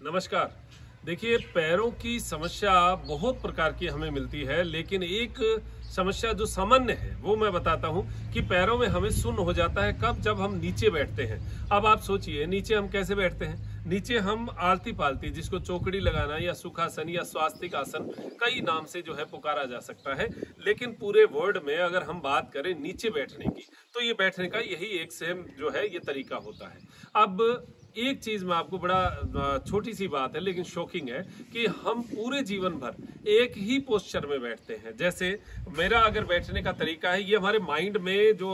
नमस्कार। देखिए, पैरों की समस्या बहुत प्रकार की हमें मिलती है, लेकिन एक समस्या जो सामान्य है वो मैं बताता हूँ कि पैरों में हमें सुन्न हो जाता है। कब? जब हम नीचे बैठते हैं। अब आप सोचिए, नीचे हम कैसे बैठते हैं? नीचे हम आलती पालती, जिसको चौकड़ी लगाना या सुखासन या स्वास्तिक आसन, कई नाम से जो है पुकारा जा सकता है। लेकिन पूरे वर्ल्ड में अगर हम बात करें नीचे बैठने की, तो ये बैठने का यही एक सेम जो है ये तरीका होता है। अब एक चीज में आपको बड़ा छोटी सी बात है लेकिन शॉकिंग है कि हम पूरे जीवन भर एक ही पोस्चर में बैठते हैं। जैसे मेरा अगर बैठने का तरीका है, ये हमारे माइंड में जो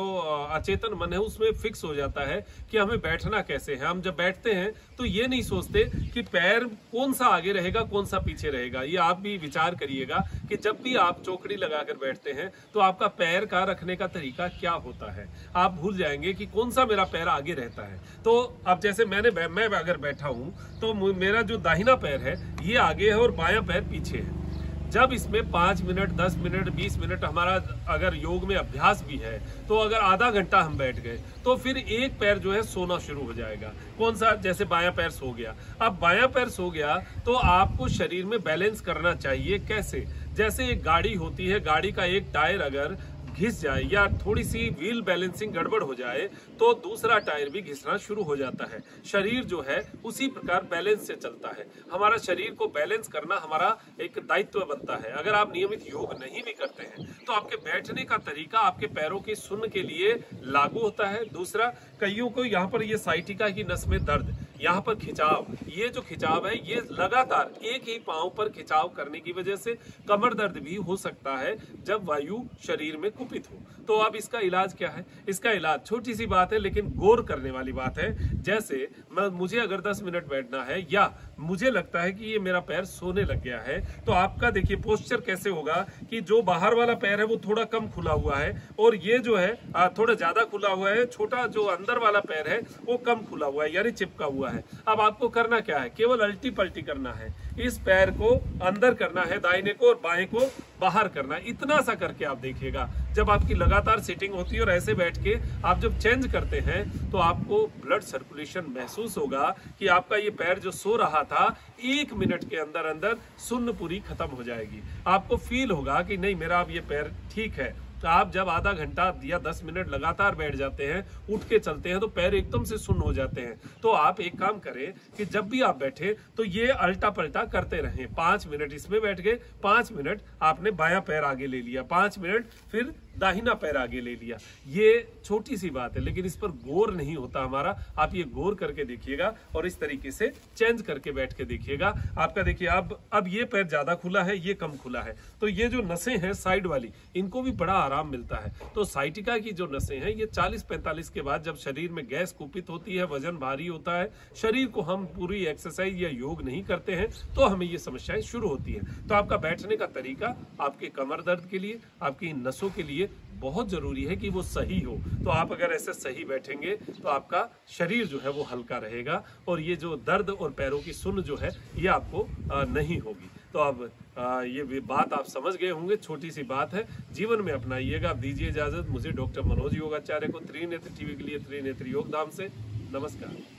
अचेतन मन है उसमें फिक्स हो जाता है कि हमें बैठना कैसे है। हम जब बैठते हैं तो ये नहीं सोचते कि पैर कौन सा आगे रहेगा कौन सा पीछे रहेगा। ये आप भी विचार करिएगा कि जब भी आप चौकड़ी लगाकर बैठते हैं तो आपका पैर का रखने का तरीका क्या होता है। आप भूल जाएंगे कि कौन सा मेरा पैर आगे रहता है। तो अब जैसे मैं अगर बैठा हूं तो मेरा जो दाहिना पैर है ये आगे है और बायां पैर पीछे है। जब इसमें 5 मिनट 10 मिनट 20 मिनट हमारा अगर योग में अभ्यास भी है, तो अगर आधा घंटा हम बैठ गए तो फिर एक पैर जो है सोना शुरू हो जाएगा। कौन सा? जैसे बायां पैर सो गया। अब बायां पैर सो गया तो आपको शरीर में बैलेंस करना चाहिए। कैसे? जैसे एक गाड़ी होती है, गाड़ी का एक टायर अगर घिस जाए या थोड़ी सी व्हील बैलेंसिंग गड़बड़ हो जाए तो दूसरा टायर भी घिसना शुरू हो जाता है। शरीर जो है उसी प्रकार बैलेंस से चलता है। हमारा शरीर को बैलेंस करना हमारा एक दायित्व बनता है। अगर आप नियमित योग नहीं भी करते हैं तो आपके बैठने का तरीका आपके पैरों की सुन्न के लिए लागू होता है। दूसरा, कईयों को यहाँ पर ये साइटिका की नस में दर्द, यहाँ पर खिंचाव, ये जो खिंचाव है ये लगातार एक ही पांव पर खिंचाव करने की वजह से कमर दर्द भी हो सकता है जब वायु शरीर में कुपित हो। तो अब इसका इलाज क्या है? इसका इलाज छोटी सी बात है लेकिन गौर करने वाली बात है। जैसे मुझे अगर 10 मिनट बैठना है या मुझे लगता है कि ये मेरा पैर सोने लग गया है, तो आपका देखिए पोस्चर कैसे होगा कि जो बाहर वाला पैर है वो थोड़ा कम खुला हुआ है और ये जो है थोड़ा ज्यादा खुला हुआ है। छोटा जो अंदर वाला पैर है वो कम खुला हुआ है, यानी चिपका हुआ है। अब आपको करना क्या है? केवल अल्टी पल्टी करना है। इस पैर को अंदर करना है, दाहिने को, और बाएं को बाहर करना है। इतना सा करके आप देखिएगा, जब आपकी लगातार सिटिंग होती है और ऐसे बैठ के आप जब चेंज करते हैं तो आपको ब्लड सर्कुलेशन महसूस होगा कि आपका ये पैर जो सो रहा था 1 मिनट के अंदर अंदर सुन्न पूरी खत्म हो जाएगी। आपको फील होगा कि नहीं, मेरा अब ये पैर ठीक है। तो आप जब आधा घंटा या 10 मिनट लगातार बैठ जाते हैं, उठ के चलते हैं, तो पैर एकदम से सुन्न हो जाते हैं। तो आप एक काम करें कि जब भी आप बैठे तो ये अल्टा पल्टा करते रहें। 5 मिनट इसमें बैठ गए, 5 मिनट आपने बायां पैर आगे ले लिया, 5 मिनट फिर दाहिना पैर आगे ले लिया। ये छोटी सी बात है लेकिन इस पर गौर नहीं होता हमारा। आप ये गौर करके देखिएगा और इस तरीके से चेंज करके बैठ के देखिएगा। आपका देखिए अब ये पैर ज्यादा खुला है, ये कम खुला है। तो ये जो नसें हैं साइड वाली, इनको भी बड़ा आराम मिलता है। तो साइटिका की जो नसें हैं ये 40-45 के बाद जब शरीर में गैस कुपित होती है, वजन भारी होता है, शरीर को हम पूरी एक्सरसाइज या योग नहीं करते हैं, तो हमें ये समस्याएं शुरू होती हैं। तो आपका बैठने का तरीका आपके कमर दर्द के लिए, आपकी नसों के लिए बहुत जरूरी है कि वो सही हो। तो आप अगर ऐसे सही बैठेंगे तो आपका शरीर जो है वो हल्का रहेगा और ये जो दर्द और पैरों की सुन्न जो है ये आपको नहीं होगी। तो अब ये बात आप समझ गए होंगे, छोटी सी बात है, जीवन में अपनाइएगा। अब दीजिए इजाजत मुझे डॉक्टर मनोज योगाचार्य को त्रिनेत्र टीवी के लिए त्रिनेत्र योगधाम से। नमस्कार।